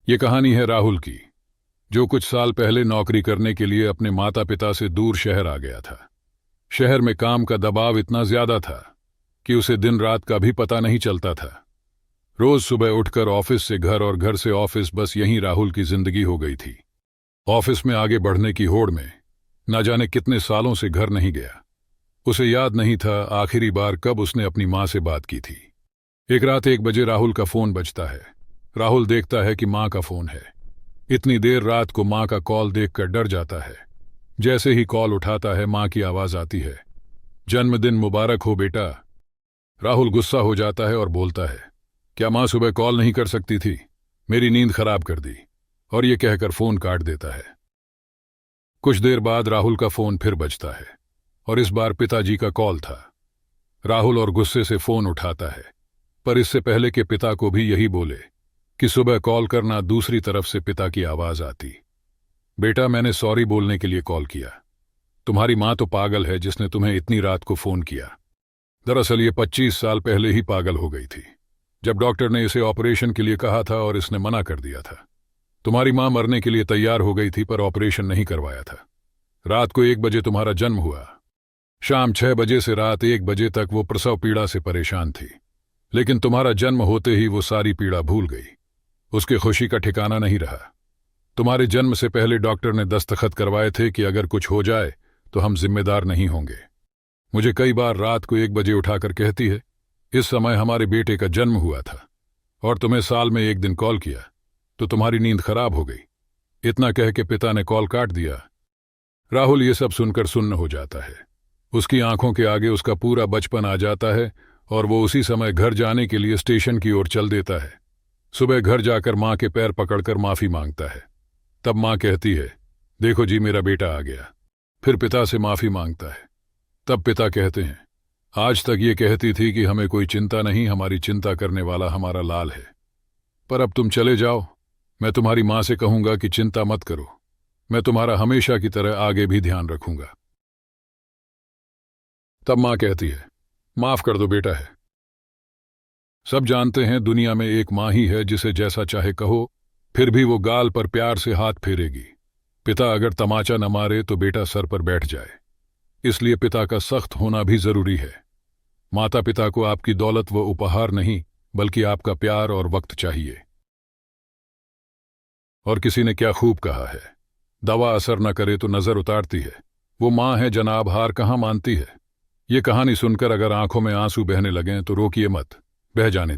ये कहानी है राहुल की, जो कुछ साल पहले नौकरी करने के लिए अपने माता पिता से दूर शहर आ गया था। शहर में काम का दबाव इतना ज्यादा था कि उसे दिन रात का भी पता नहीं चलता था। रोज सुबह उठकर ऑफिस से घर और घर से ऑफिस, बस यही राहुल की जिंदगी हो गई थी। ऑफिस में आगे बढ़ने की होड़ में न जाने कितने सालों से घर नहीं गया। उसे याद नहीं था आखिरी बार कब उसने अपनी मां से बात की थी। एक रात 1 बजे राहुल का फोन बजता है। राहुल देखता है कि मां का फोन है। इतनी देर रात को मां का कॉल देखकर डर जाता है। जैसे ही कॉल उठाता है, मां की आवाज आती है, जन्मदिन मुबारक हो बेटा। राहुल गुस्सा हो जाता है और बोलता है, क्या मां सुबह कॉल नहीं कर सकती थी? मेरी नींद खराब कर दी। और ये कहकर फोन काट देता है। कुछ देर बाद राहुल का फोन फिर बजता है और इस बार पिताजी का कॉल था। राहुल और गुस्से से फोन उठाता है, पर इससे पहले कि पिता को भी यही बोले कि सुबह कॉल करना, दूसरी तरफ से पिता की आवाज आती, बेटा मैंने सॉरी बोलने के लिए कॉल किया। तुम्हारी मां तो पागल है जिसने तुम्हें इतनी रात को फोन किया। दरअसल ये 25 साल पहले ही पागल हो गई थी, जब डॉक्टर ने इसे ऑपरेशन के लिए कहा था और इसने मना कर दिया था। तुम्हारी मां मरने के लिए तैयार हो गई थी पर ऑपरेशन नहीं करवाया था। रात को 1 बजे तुम्हारा जन्म हुआ। शाम 6 बजे से रात 1 बजे तक वो प्रसव पीड़ा से परेशान थी, लेकिन तुम्हारा जन्म होते ही वो सारी पीड़ा भूल गई। उसकी खुशी का ठिकाना नहीं रहा। तुम्हारे जन्म से पहले डॉक्टर ने दस्तखत करवाए थे कि अगर कुछ हो जाए तो हम जिम्मेदार नहीं होंगे। मुझे कई बार रात को 1 बजे उठाकर कहती है, इस समय हमारे बेटे का जन्म हुआ था और तुम्हें साल में 1 दिन कॉल किया तो तुम्हारी नींद खराब हो गई। इतना कह के पिता ने कॉल काट दिया। राहुल ये सब सुनकर सुन्न हो जाता है। उसकी आंखों के आगे उसका पूरा बचपन आ जाता है और वो उसी समय घर जाने के लिए स्टेशन की ओर चल देता है। सुबह घर जाकर मां के पैर पकड़कर माफी मांगता है। तब मां कहती है, देखो जी मेरा बेटा आ गया। फिर पिता से माफी मांगता है। तब पिता कहते हैं, आज तक ये कहती थी कि हमें कोई चिंता नहीं, हमारी चिंता करने वाला हमारा लाल है। पर अब तुम चले जाओ, मैं तुम्हारी मां से कहूंगा कि चिंता मत करो, मैं तुम्हारा हमेशा की तरह आगे भी ध्यान रखूंगा। तब मां कहती है, माफ कर दो बेटा है। सब जानते हैं दुनिया में एक मां ही है जिसे जैसा चाहे कहो, फिर भी वो गाल पर प्यार से हाथ फेरेगी। पिता अगर तमाचा न मारे तो बेटा सर पर बैठ जाए, इसलिए पिता का सख्त होना भी जरूरी है। माता पिता को आपकी दौलत व उपहार नहीं, बल्कि आपका प्यार और वक्त चाहिए। और किसी ने क्या खूब कहा है, दवा असर न करे तो नजर उतारती है, वो मां है जनाब, हार कहां मानती है। ये कहानी सुनकर अगर आंखों में आंसू बहने लगें तो रोकिए मत, बह जाने दी।